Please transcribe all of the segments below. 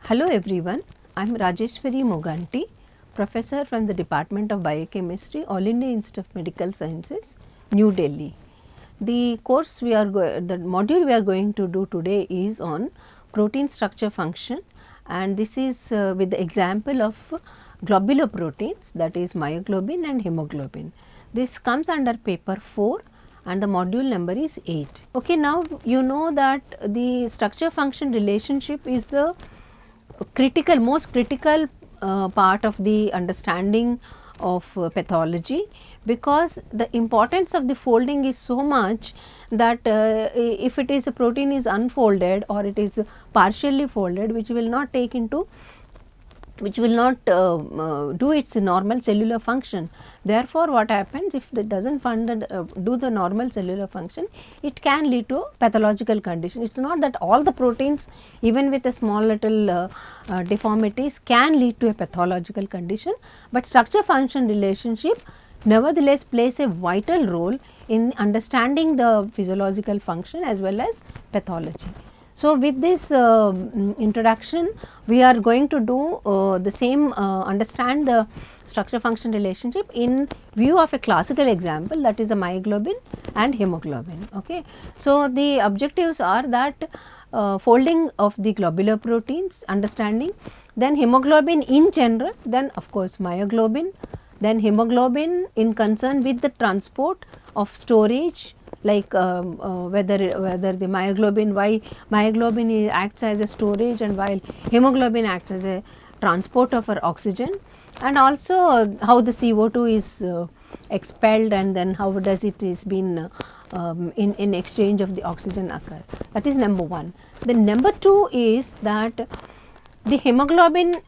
Hello everyone, I am Rajeshwari Moganty, Professor from the Department of Biochemistry, All India Institute of Medical Sciences, New Delhi. The module we are going to do today is on protein structure function, and this is with the example of globular proteins, that is myoglobin and hemoglobin. This comes under paper 4 and the module number is 8. Okay, now you know that the structure function relationship is the most critical part of the understanding of pathology, because the importance of the folding is so much that if it is a protein is unfolded or it is partially folded, which will not do its normal cellular function. Therefore, what happens if it does not do the normal cellular function, it can lead to pathological condition. It is not that all the proteins, even with a small little deformities, can lead to a pathological condition, but structure function relationship nevertheless plays a vital role in understanding the physiological function as well as pathology. So, with this introduction, we are going to do the same understand the structure function relationship in view of a classical example, that is a myoglobin and hemoglobin. Okay. So, the objectives are that folding of the globular proteins, understanding, then hemoglobin in general, then of course myoglobin, then hemoglobin in concern with the transport of storage, like whether the why myoglobin acts as a storage and while hemoglobin acts as a transporter for oxygen, and also how the CO2 is expelled and then how does it is been in exchange of the oxygen occur. That is number 1. The number 2 is that the hemoglobin,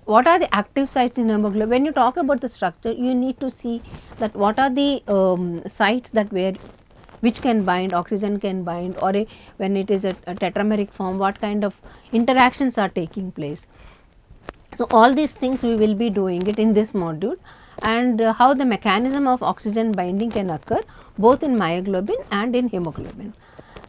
what are the active sites in hemoglobin? When you talk about the structure, you need to see that what are the sites that which can bind, oxygen can bind, or when it is a tetrameric form, what kind of interactions are taking place. So, all these things we will be doing it in this module, and how the mechanism of oxygen binding can occur both in myoglobin and in hemoglobin.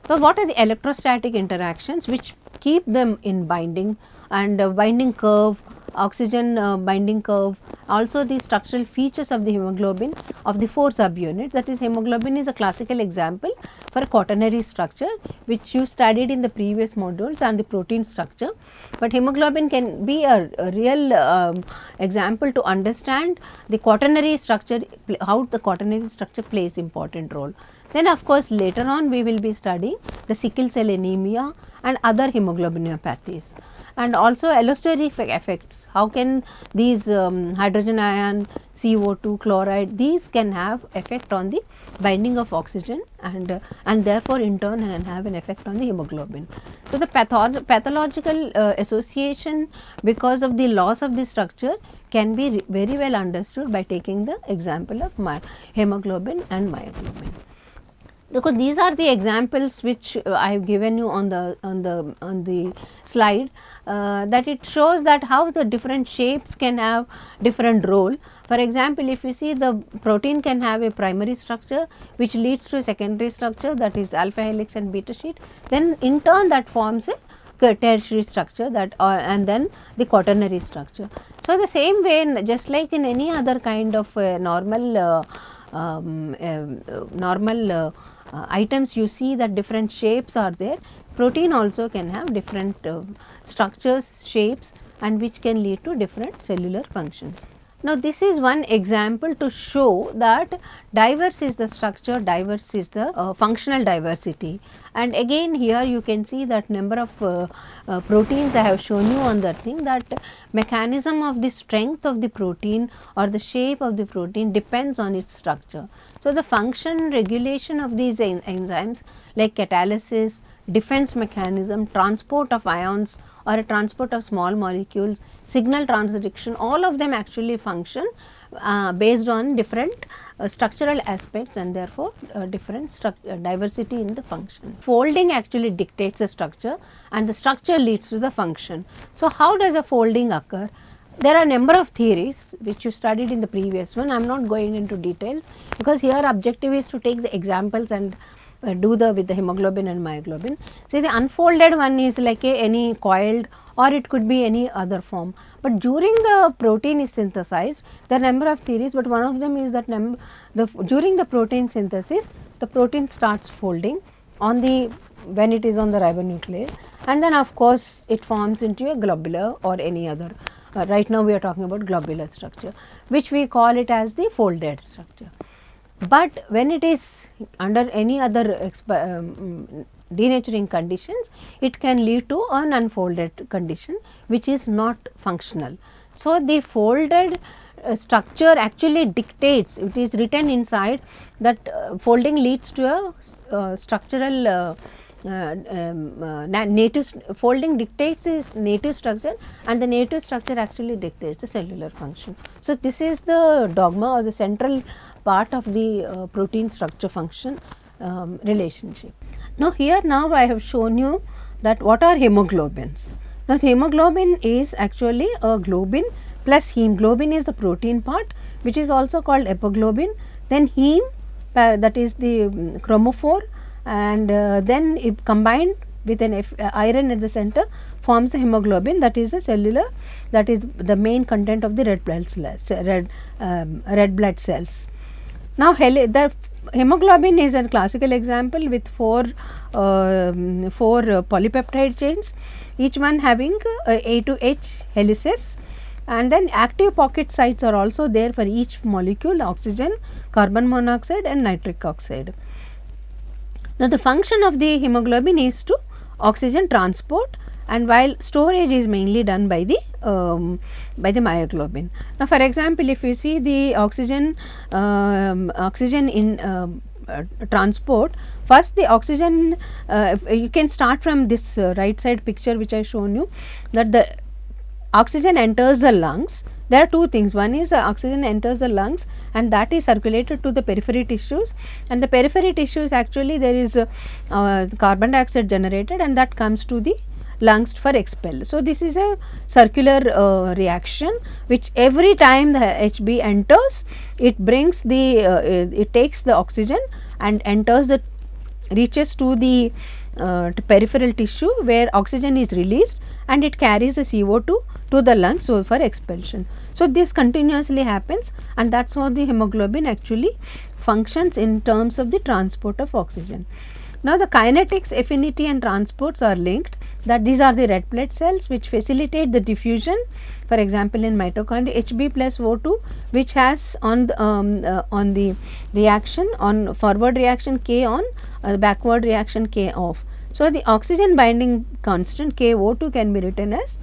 So, what are the electrostatic interactions which keep them in binding, and binding curve, oxygen binding curve, also the structural features of the hemoglobin of the 4 subunits. That is, hemoglobin is a classical example for a quaternary structure which you studied in the previous modules and the protein structure, but hemoglobin can be a real example to understand the quaternary structure, how the quaternary structure plays important role. Then of course, later on we will be studying the sickle cell anemia and other hemoglobinopathies, and also allosteric effects. How can these hydrogen ion, CO2, chloride, these can have effect on the binding of oxygen, and therefore in turn can have an effect on the hemoglobin. So, the pathological association because of the loss of the structure can be very well understood by taking the example of hemoglobin and myoglobin. Because these are the examples which I have given you on the slide, that it shows that how the different shapes can have different role. For example, if you see, the protein can have a primary structure which leads to a secondary structure, that is alpha helix and beta sheet, then in turn that forms a tertiary structure, that and then the quaternary structure. So, the same way, just like in any other kind of normal items, you see that different shapes are there. Protein also can have different structures, shapes, and which can lead to different cellular functions. Now, this is one example to show that diverse is the structure, diverse is the functional diversity. And again here you can see that number of proteins I have shown you on that thing, that mechanism of the strength of the protein or the shape of the protein depends on its structure. So, the function regulation of these enzymes like catalysis, defense mechanism, transport of ions or a transport of small molecules, signal transduction, all of them actually function based on different structural aspects, and therefore different diversity in the function. Folding actually dictates the structure and the structure leads to the function. So, how does a folding occur? There are a number of theories which you studied in the previous one. I am not going into details, because here objective is to take the examples and do with the hemoglobin and myoglobin. See, the unfolded one is like any coiled or it could be any other form. But during the protein is synthesized, there are number of theories, but one of them is that during the protein synthesis, the protein starts folding on the when it is on the ribonuclease, and then of course it forms into a globular or any other. Right now we are talking about globular structure, which we call it as the folded structure. But when it is under any other denaturing conditions, it can lead to an unfolded condition which is not functional. So, the folded structure actually dictates, it is written inside that folding leads to a structural native folding dictates this native structure, and the native structure actually dictates the cellular function. So, this is the dogma or the central part of the protein structure function relationship. Now, here now I have shown you that what are hemoglobins. Now, hemoglobin is actually a globin plus heme. Globin is the protein part, which is also called epiglobin, then heme, that is the chromophore, and then it combined with an iron at the center forms a hemoglobin, that is a cellular, that is the main content of the red blood cells. Now, the hemoglobin is a classical example with four polypeptide chains, each one having A to H helices, and then active pocket sites are also there for each molecule: oxygen, carbon monoxide and nitric oxide. Now, the function of the hemoglobin is to oxygen transport, and while storage is mainly done by the myoglobin. Now, for example, if you see the oxygen in transport, first the oxygen, you can start from this right side picture which I shown you, that the oxygen enters the lungs. There are two things. One is the oxygen enters the lungs and that is circulated to the periphery tissues, and the periphery tissues actually there is carbon dioxide generated and that comes to the lungs for expel. So, this is a circular reaction which every time the HB enters, it brings the it takes the oxygen and enters the reaches to the peripheral tissue where oxygen is released and it carries the CO2 to the lungs so for expulsion. So, this continuously happens and that is how the hemoglobin actually functions in terms of the transport of oxygen. Now, the kinetics, affinity and transports are linked, that these are the red blood cells which facilitate the diffusion, for example, in mitochondria Hb plus O2, which has on the reaction, on forward reaction K on, backward reaction K off. So, the oxygen binding constant KO2 can be written as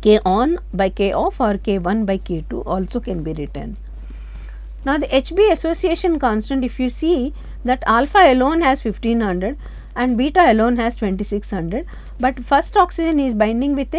K on by K off or K1 by K2 also can be written. Now, the Hb association constant, if you see that alpha alone has 1500 and beta alone has 2600, but first oxygen is binding with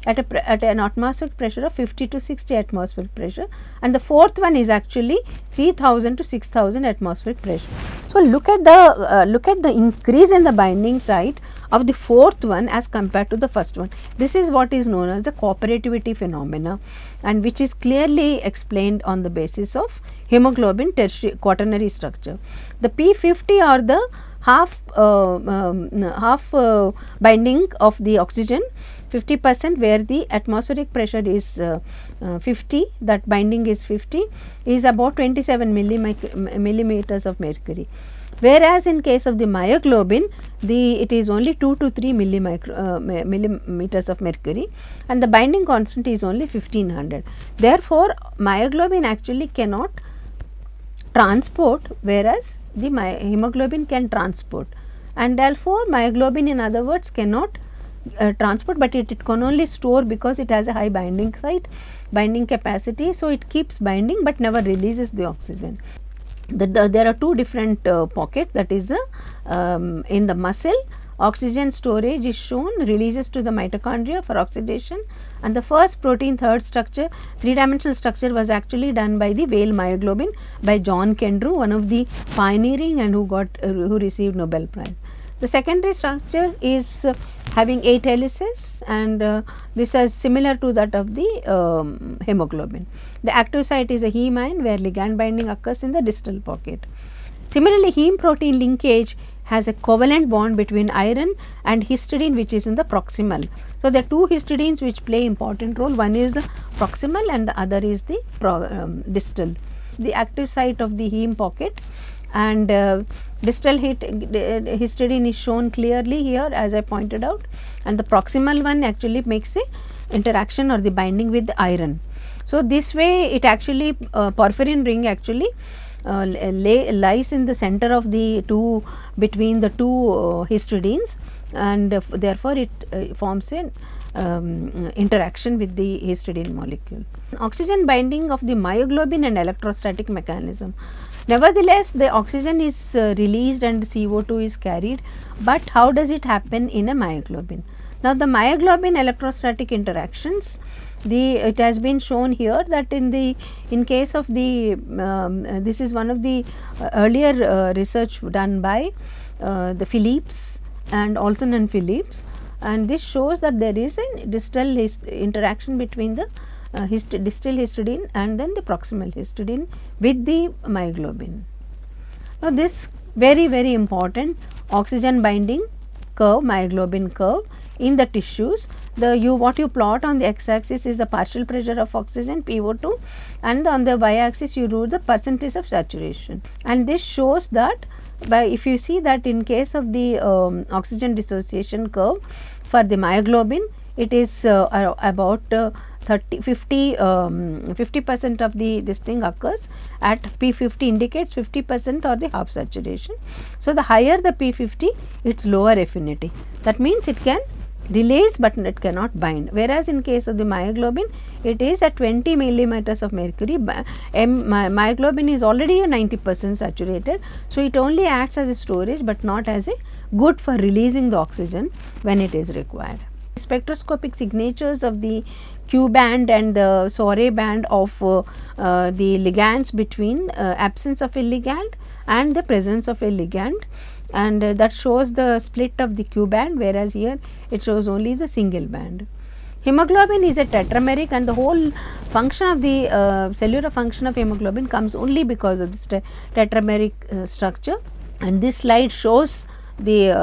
at an atmospheric pressure of 50 to 60 atmospheric pressure, and the fourth one is actually 3000 to 6000 atmospheric pressure. So, look at the increase in the binding site of the fourth one as compared to the first one. This is what is known as the cooperativity phenomena, and which is clearly explained on the basis of hemoglobin quaternary structure. The P50 are the half binding of the oxygen, 50% where the atmospheric pressure is 50, that binding is 50, is about 27 millimeters of mercury. Whereas, in case of the myoglobin, it is only 2 to 3 millimeters of mercury and the binding constant is only 1500. Therefore, myoglobin actually cannot transport, whereas the hemoglobin can transport, and therefore, myoglobin in other words cannot transport, but it can only store because it has a high binding site, binding capacity. So, it keeps binding, but never releases the oxygen. There are two different pockets, that is in the muscle oxygen storage is shown, releases to the mitochondria for oxidation, and the first protein third structure, three-dimensional structure was actually done by the whale myoglobin by John Kendrew, one of the pioneering and who received Nobel Prize. The secondary structure is having 8 helices, and this is similar to that of the hemoglobin. The active site is a heme ion where ligand binding occurs in the distal pocket. Similarly, heme protein linkage has a covalent bond between iron and histidine, which is in the proximal. So, there are two histidines which play important role, one is the proximal and the other is the distal. The active site of the heme pocket, and distal histidine is shown clearly here as I pointed out, and the proximal one actually makes a interaction or the binding with the iron. So, this way it actually porphyrin ring actually lies in the center of the two, between the two histidines, and therefore it forms an interaction with the histidine molecule. Oxygen binding of the myoglobin and electrostatic mechanism. Nevertheless, the oxygen is released and CO2 is carried, but how does it happen in a myoglobin? Now, the myoglobin electrostatic interactions, it has been shown here that in case of the this is one of the earlier research done by the Phillips and Olson and Phillips, and this shows that there is a distal interaction between the distal histidine and then the proximal histidine with the myoglobin. Now, this very important oxygen binding curve, myoglobin curve in the tissues. What you plot on the x axis is the partial pressure of oxygen PO2, and on the y axis you do the percentage of saturation, and this shows that if you see that in case of the oxygen dissociation curve for the myoglobin, it is about 50% of this thing occurs at P50, indicates 50% or the half saturation. So, the higher the P50, its lower affinity, that means it can release but it cannot bind, whereas in case of the myoglobin it is at 20 millimeters of mercury. Myoglobin is already a 90% saturated, so it only acts as a storage but not as a good for releasing the oxygen when it is required. Spectroscopic signatures of the Q band and the Sorey band of the ligands between absence of a ligand and the presence of a ligand, and that shows the split of the Q band, whereas here it shows only the single band. Hemoglobin is a tetrameric, and the whole function of the cellular function of hemoglobin comes only because of this tetrameric structure, and this slide shows the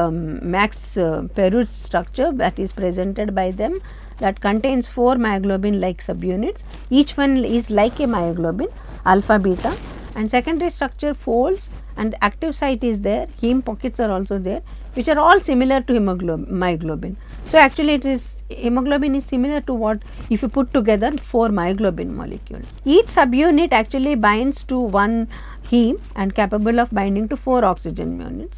Max Perutz structure that is presented by them, that contains 4 myoglobin like subunits. Each one is like a myoglobin, alpha, beta, and secondary structure folds, and the active site is there, heme pockets are also there, which are all similar to myoglobin. So, actually it is hemoglobin is similar to what if you put together 4 myoglobin molecules. Each subunit actually binds to one heme and capable of binding to 4 oxygen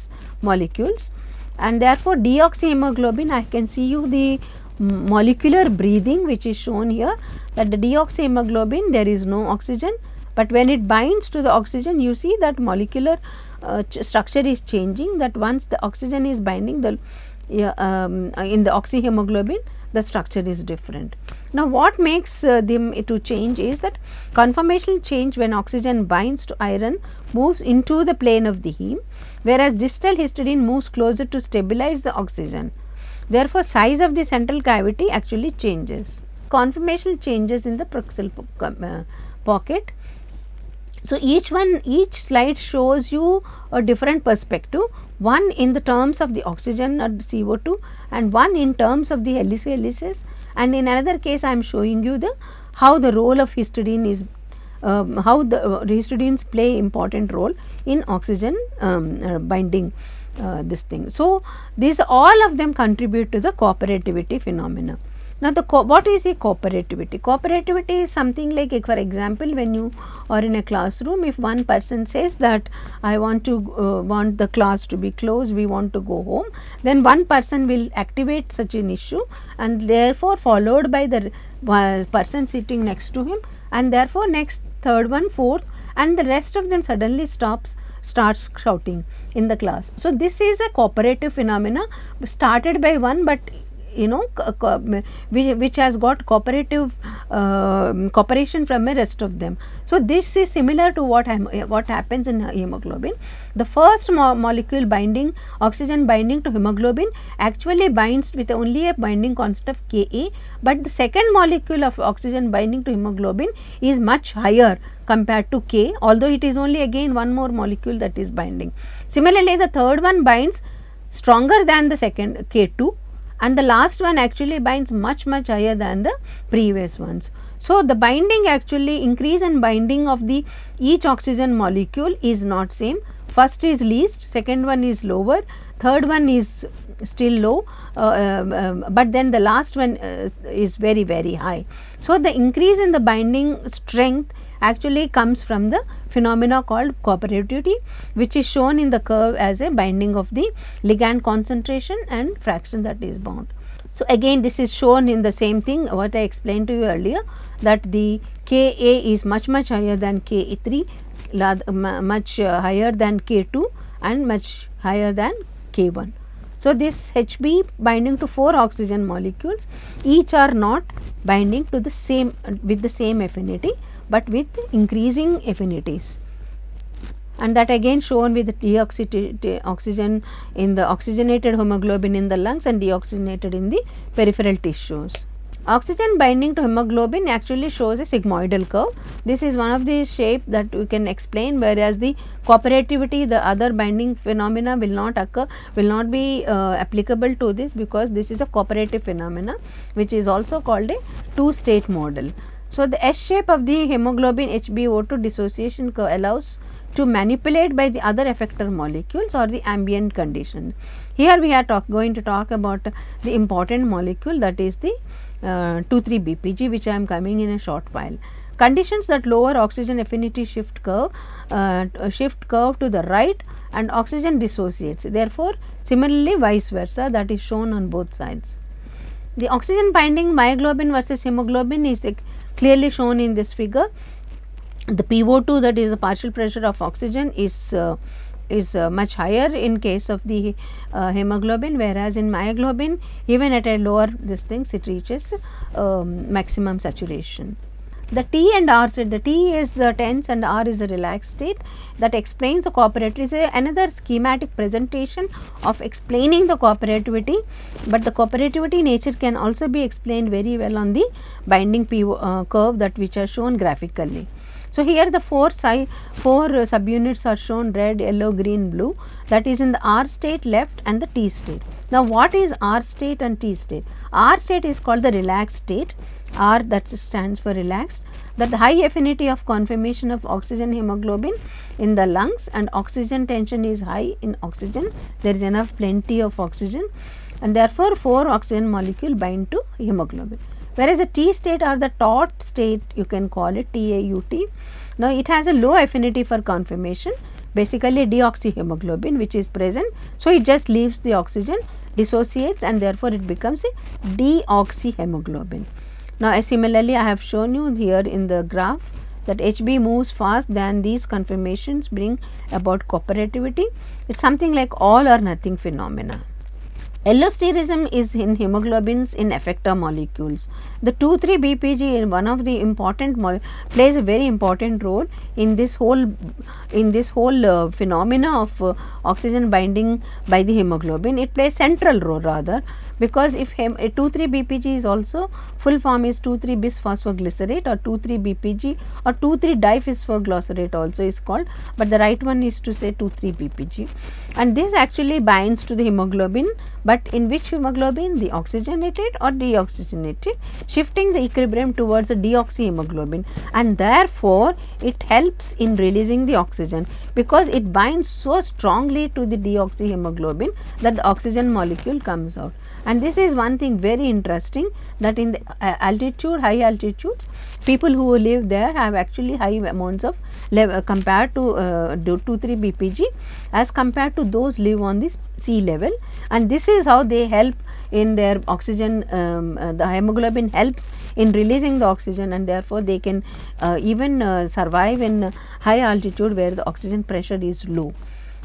molecules, and therefore deoxyhemoglobin, I can see you the molecular breathing which is shown here, that the deoxyhemoglobin there is no oxygen, but when it binds to the oxygen you see that molecular structure is changing, that once the oxygen is binding the in the oxyhemoglobin the structure is different. Now, what makes them to change is that conformational change when oxygen binds to iron moves into the plane of the heme, whereas distal histidine moves closer to stabilize the oxygen. Therefore, size of the central cavity actually changes. Conformational changes in the proximal pocket. So, each slide shows you a different perspective, one in the terms of the oxygen or CO2 and one in terms of the helices, and in another case I am showing you how the role of histidine is how the histidines play important role in oxygen binding this thing. So, these all of them contribute to the cooperativity phenomena. Now, what is a cooperativity? Cooperativity is something like, for example, when you are in a classroom, if one person says that I want the class to be closed, we want to go home, then one person will activate such an issue, and therefore followed by the person sitting next to him, and therefore next, third one, fourth, and the rest of them suddenly starts shouting in the class. So, this is a cooperative phenomena started by one, but which has got cooperative cooperation from the rest of them. So this is similar to what happens in hemoglobin. The first molecule binding, oxygen binding to hemoglobin, actually binds with only a binding constant of Ka, but the second molecule of oxygen binding to hemoglobin is much higher compared to K, although it is only again one more molecule that is binding. Similarly, the third one binds stronger than the second K2, and the last one actually binds much higher than the previous ones. So the binding, actually increase in binding of the each oxygen molecule is not same. First is least, second one is lower, third one is still low, but then the last one is very high. So the increase in the binding strength actually comes from the phenomena called cooperativity, which is shown in the curve as a binding of the ligand concentration and fraction that is bound. So again, this is shown in the same thing what I explained to you earlier, that the Ka is much higher than Ka3, much higher than K2 and much higher than K1. So this Hb binding to 4 oxygen molecules, each are not binding to the same with the same affinity, but with increasing affinities, and that again shown with the oxygen in the oxygenated hemoglobin in the lungs and deoxygenated in the peripheral tissues. Oxygen binding to hemoglobin actually shows a sigmoidal curve. This is one of the shape that we can explain, whereas the cooperativity, the other binding phenomena will not occur, will not be applicable to this, because this is a cooperative phenomena which is also called a two-state model. So the S shape of the hemoglobin HbO2 dissociation curve allows to manipulate by the other effector molecules or the ambient condition. Here we are going to talk about the important molecule, that is the 2,3-BPG, which I am coming in a short while. Conditions that lower oxygen affinity shift curve to the right and oxygen dissociates. Therefore, similarly vice versa, that is shown on both sides. The oxygen binding myoglobin versus hemoglobin is clearly shown in this figure. The PO2, that is the partial pressure of oxygen, is much higher in case of the hemoglobin, whereas in myoglobin, even at a lower it reaches maximum saturation. The T and R state, the T is the tense and R is the relaxed state, that explains the cooperativity. It is another schematic presentation of explaining the cooperativity, but the cooperativity nature can also be explained very well on the binding curve that which are shown graphically. So here the four subunits are shown: red, yellow, green, blue, that is in the R state left and the T state. Now what is R state and T state? R state is called the relaxed state. R, that stands for relaxed, that the high affinity of conformation of oxygen hemoglobin in the lungs, and oxygen tension is high in oxygen, there is enough plenty of oxygen, and therefore 4 oxygen molecule bind to hemoglobin. Whereas the T state or the taut state, you can call it TAUT. Now it has a low affinity for conformation, basically deoxyhemoglobin which is present, so it just leaves the oxygen, dissociates, and therefore it becomes a deoxyhemoglobin. Now similarly I have shown you here in the graph that Hb moves fast than these conformations bring about cooperativity. It is something like all or nothing phenomena. Allosterism is in hemoglobins in effector molecules. The 2,3-BPG is one of the important plays a very important role in this whole phenomena of oxygen binding by the hemoglobin. It plays central role rather, because if 2,3-BPG is also, full form is 2,3-bisphosphoglycerate or 2,3-BPG or 2,3-diphosphoglycerate also is called, but the right one is to say 2,3-BPG, and this actually binds to the hemoglobin, but in which hemoglobin? The oxygenated or deoxygenated, shifting the equilibrium towards a deoxyhemoglobin, and therefore it helps in releasing the oxygen, because it binds so strongly to the deoxyhemoglobin that the oxygen molecule comes out. And this is one thing very interesting, that in the high altitudes, people who live there have actually high amounts of compared to 2,3-BPG as compared to those live on the sea level, and this is how they help in their oxygen, the hemoglobin helps in releasing the oxygen, and therefore they can even survive in high altitude where the oxygen pressure is low.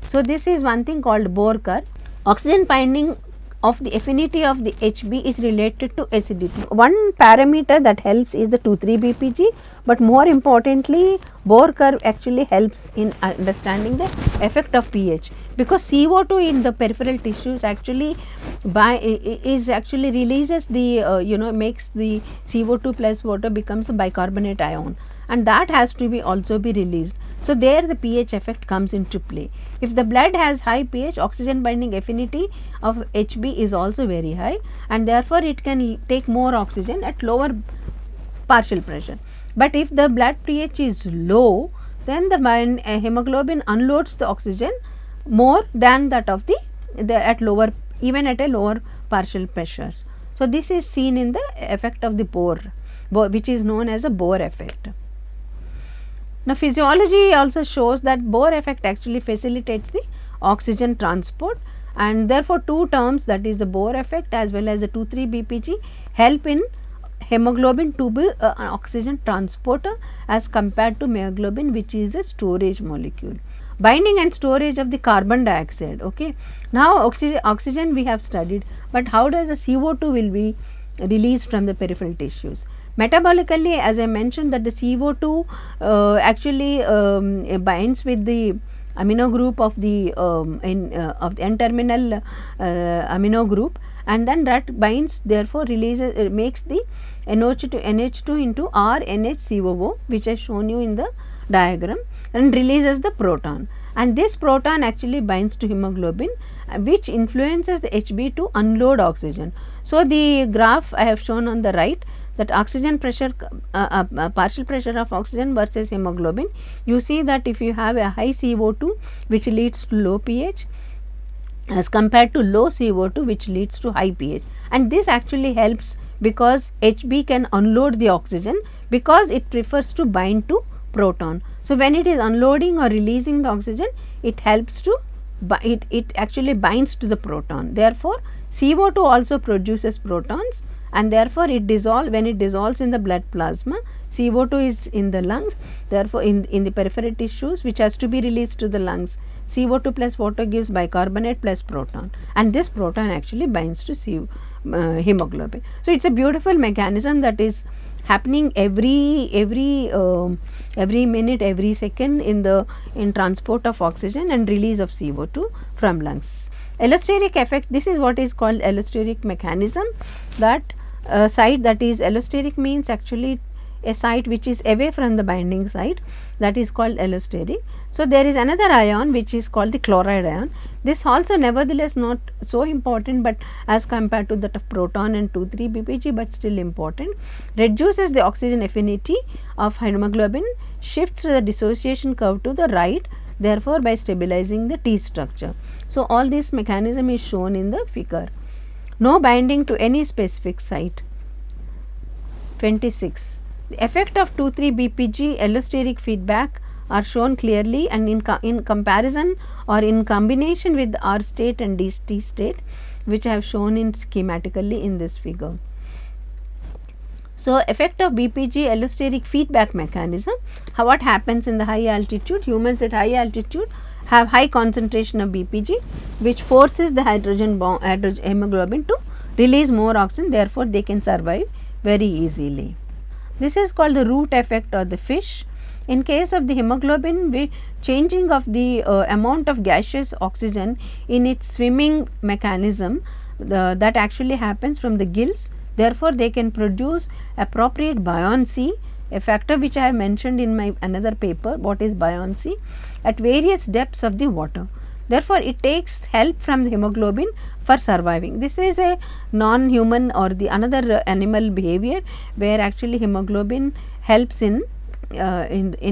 So this is one thing called Bohr curve. Oxygen binding of the affinity of the HB is related to acidity. One parameter that helps is the 2,3-BPG, but more importantly Bohr curve actually helps in understanding the effect of pH, because CO2 in the peripheral tissues actually releases the makes the CO2 plus water becomes a bicarbonate ion, and that has to be also be released. So, there the pH effect comes into play. If the blood has high pH, oxygen binding affinity of HB is also very high, and therefore it can take more oxygen at lower partial pressure. But if the blood pH is low, then the hemoglobin unloads the oxygen more than that of the at lower, even at a lower partial pressures. So, this is seen in the effect of the Bohr, which is known as a Bohr effect. Now, physiology also shows that Bohr effect actually facilitates the oxygen transport, and therefore, two terms, that is the Bohr effect as well as the 2,3-BPG, help in hemoglobin to be an oxygen transporter as compared to myoglobin, which is a storage molecule. Binding and storage of the carbon dioxide. Okay. Now, oxygen we have studied, but how does the CO2 will be released from the peripheral tissues? Metabolically, as I mentioned, that the CO2 actually binds with the amino group of the N-terminal amino group, and then that binds, therefore releases makes the NH2 into RNHCOO, which I shown you in the diagram, and releases the proton, and this proton actually binds to hemoglobin, which influences the HB to unload oxygen. So, the graph I have shown on the right, that oxygen pressure, partial pressure of oxygen versus hemoglobin, you see that if you have a high CO2 which leads to low pH as compared to low CO2 which leads to high pH, and this actually helps because HB can unload the oxygen because it prefers to bind to proton. So, when it is unloading or releasing the oxygen, it helps to it actually binds to the proton. Therefore, CO2 also produces protons, and therefore, when it dissolves in the blood plasma, CO2 is in the lungs, therefore, in the peripheral tissues which has to be released to the lungs, CO2 plus water gives bicarbonate plus proton, and this proton actually binds to hemoglobin. So, it is a beautiful mechanism that is happening every minute, every second in transport of oxygen and release of CO2 from lungs. Allosteric effect, this is what is called allosteric mechanism, that site, that is allosteric means actually a site which is away from the binding site, that is called allosteric. So, there is another ion which is called the chloride ion. This also nevertheless not so important, but as compared to that of proton and 2,3-BPG, but still important. Reduces the oxygen affinity of hemoglobin, shifts the dissociation curve to the right, therefore, by stabilizing the T structure. So, all this mechanism is shown in the figure. No binding to any specific site. 26. The effect of 2,3-BPG allosteric feedback are shown clearly, and in comparison or in combination with R state and T state, which I have shown in schematically in this figure. So, effect of BPG allosteric feedback mechanism. What happens in the high altitude? Humans at high altitude have high concentration of BPG, which forces the hemoglobin to release more oxygen, therefore, they can survive very easily. This is called the root effect or the fish. In case of the hemoglobin, changing of the amount of gaseous oxygen in its swimming mechanism, that actually happens from the gills, therefore, they can produce appropriate buoyancy, a factor which I have mentioned in my another paper, what is buoyancy, at various depths of the water. Therefore, it takes help from the hemoglobin for surviving. This is a non-human or the another animal behavior, where actually hemoglobin helps in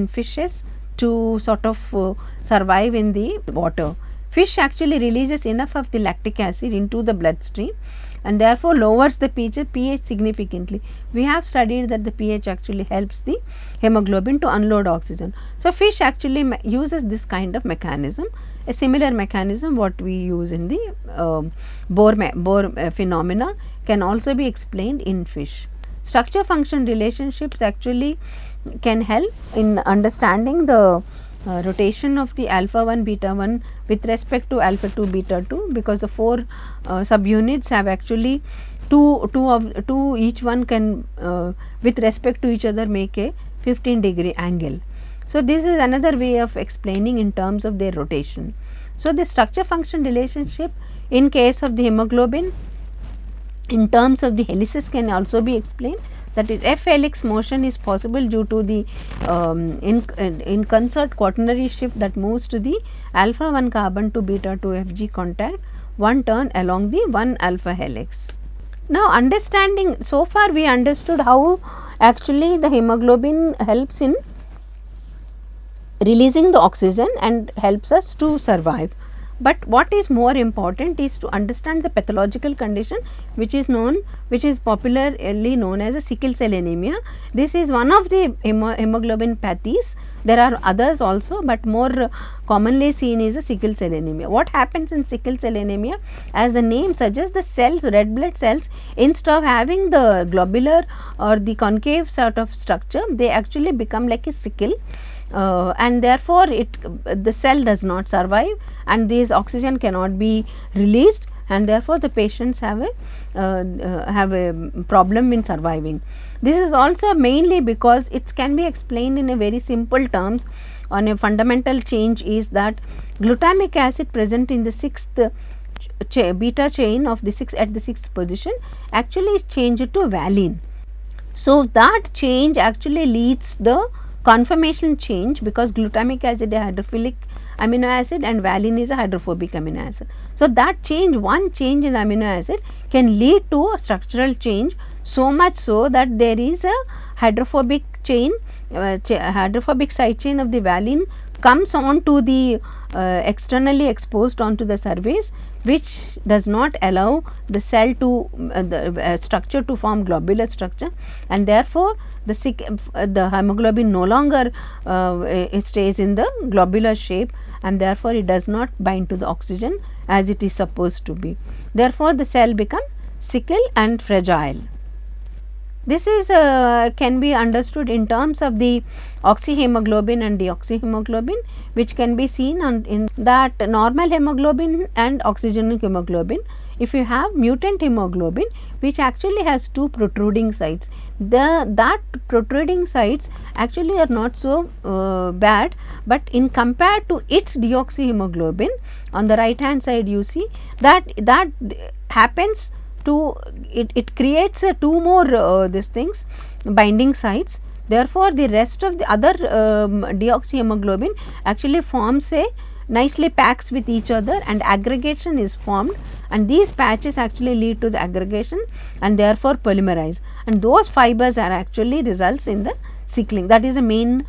fishes to sort of survive in the water. Fish actually releases enough of the lactic acid into the bloodstream, and therefore, lowers the pH significantly. We have studied that the pH actually helps the hemoglobin to unload oxygen. So, fish actually uses this kind of mechanism. A similar mechanism what we use in the Bohr phenomena can also be explained in fish. Structure function relationships actually can help in understanding the rotation of the alpha 1 beta 1 with respect to alpha 2 beta 2, because the 4 subunits have actually two each one can with respect to each other make a 15-degree angle. So, this is another way of explaining in terms of their rotation. So, the structure function relationship in case of the hemoglobin in terms of the helices can also be explained, that is F helix motion is possible due to the in concert quaternary shift that moves to the alpha 1 carbon to beta 2 Fg contact one turn along the 1 alpha helix. Now, understanding, so far we understood how actually the hemoglobin helps in releasing the oxygen and helps us to survive. But what is more important is to understand the pathological condition which is popularly known as a sickle cell anemia. This is one of the hemoglobinopathies. There are others also, but more commonly seen is a sickle cell anemia. What happens in sickle cell anemia? As the name suggests, the cells, red blood cells, instead of having the globular or the concave sort of structure, they actually become like a sickle. And therefore, the cell does not survive and this oxygen cannot be released, and therefore, the patients have a problem in surviving. This is also mainly because it can be explained in a very simple terms on a fundamental change is that glutamic acid present in the 6th beta chain of the 6 at the 6th position actually is changed to valine. So, that change actually leads the conformational change, because glutamic acid is a hydrophilic amino acid and valine is a hydrophobic amino acid. So, that change, one change in the amino acid can lead to a structural change, so much so that there is a hydrophobic chain, hydrophobic side chain of the valine comes on to the externally exposed onto the surface, which does not allow the cell to the structure to form globular structure, and therefore, the hemoglobin no longer stays in the globular shape, and therefore, it does not bind to the oxygen as it is supposed to be. Therefore, the cell becomes sickle and fragile. This is can be understood in terms of the oxyhemoglobin and deoxyhemoglobin, which can be seen in that normal hemoglobin and oxygenic hemoglobin. If you have mutant hemoglobin, which actually has two protruding sides, that protruding sides actually are not so bad, but in compared to its deoxyhemoglobin on the right hand side, you see that happens to it creates two more these things binding sites. Therefore, the rest of the other deoxyhemoglobin actually forms a nicely packs with each other and aggregation is formed, and these patches actually lead to the aggregation and therefore polymerize, and those fibers are actually results in the sickling. That is the main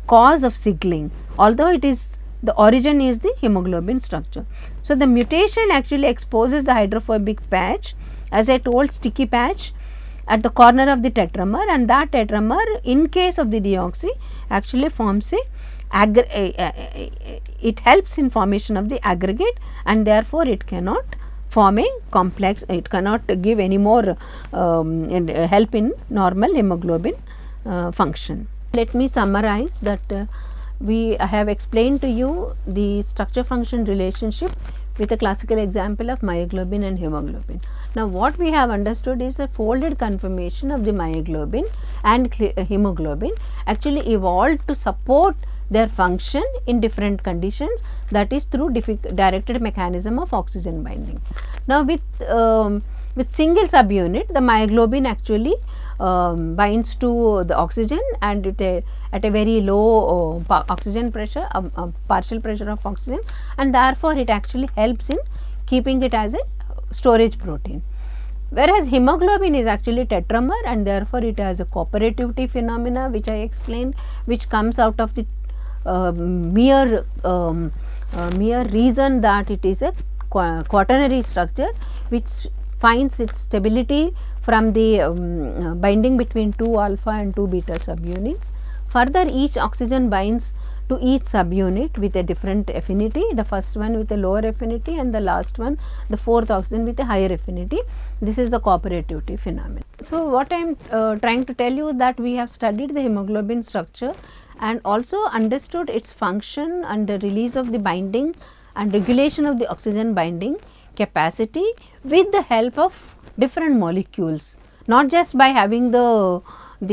cause of sickling, although it is the origin is the hemoglobin structure. So, the mutation actually exposes the hydrophobic patch, as I told, sticky patch at the corner of the tetramer, and that tetramer in case of the deoxy actually forms it helps in formation of the aggregate, and therefore, it cannot form a complex, it cannot give any more help in normal hemoglobin function. Let me summarize that I have explained to you the structure function relationship with a classical example of myoglobin and hemoglobin. Now, what we have understood is the folded conformation of the myoglobin and hemoglobin actually evolved to support their function in different conditions, that is through directed mechanism of oxygen binding. Now, with single subunit, the myoglobin actually binds to the oxygen and at a very low oxygen pressure, partial pressure of oxygen, and therefore, it actually helps in keeping it as a storage protein. Whereas, hemoglobin is actually tetramer and therefore, it has a cooperativity phenomena which I explained, which comes out of the mere reason that it is a quaternary structure which finds its stability from the binding between 2 alpha and 2 beta subunits. Further, each oxygen binds to each subunit with a different affinity, the first one with a lower affinity and the last one, the fourth oxygen, with a higher affinity. This is the cooperativity phenomenon. So, what I am trying to tell you that we have studied the hemoglobin structure and also understood its function and the release of the binding and regulation of the oxygen binding capacity with the help of different molecules, not just by having the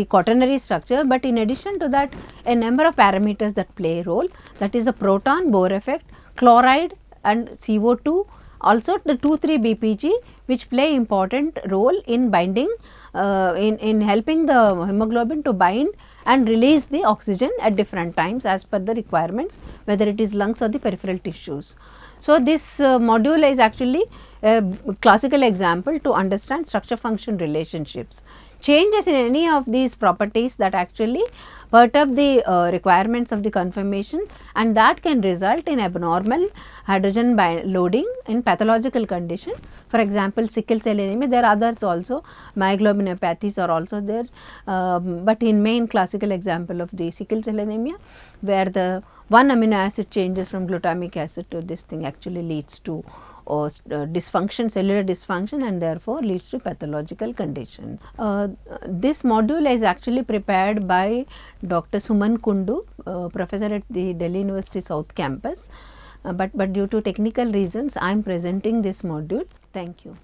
quaternary structure, but in addition to that a number of parameters that play a role, that is the proton, Bohr effect, chloride and CO2, also the 2,3-BPG, which play important role in binding, in helping the hemoglobin to bind and release the oxygen at different times as per the requirements, whether it is lungs or the peripheral tissues. So, this module is actually a classical example to understand structure function relationships. Changes in any of these properties that actually perturb the requirements of the conformation, and that can result in abnormal hydrogen loading in pathological condition. For example, sickle cell anemia, there are others also, myoglobinopathies are also there, but in main classical example of the sickle cell anemia, where the one amino acid changes from glutamic acid to this thing actually leads to dysfunction, cellular dysfunction, and therefore leads to pathological condition. This module is actually prepared by Dr. Suman Kundu, professor at the Delhi University South Campus, but due to technical reasons I am presenting this module. Thank you.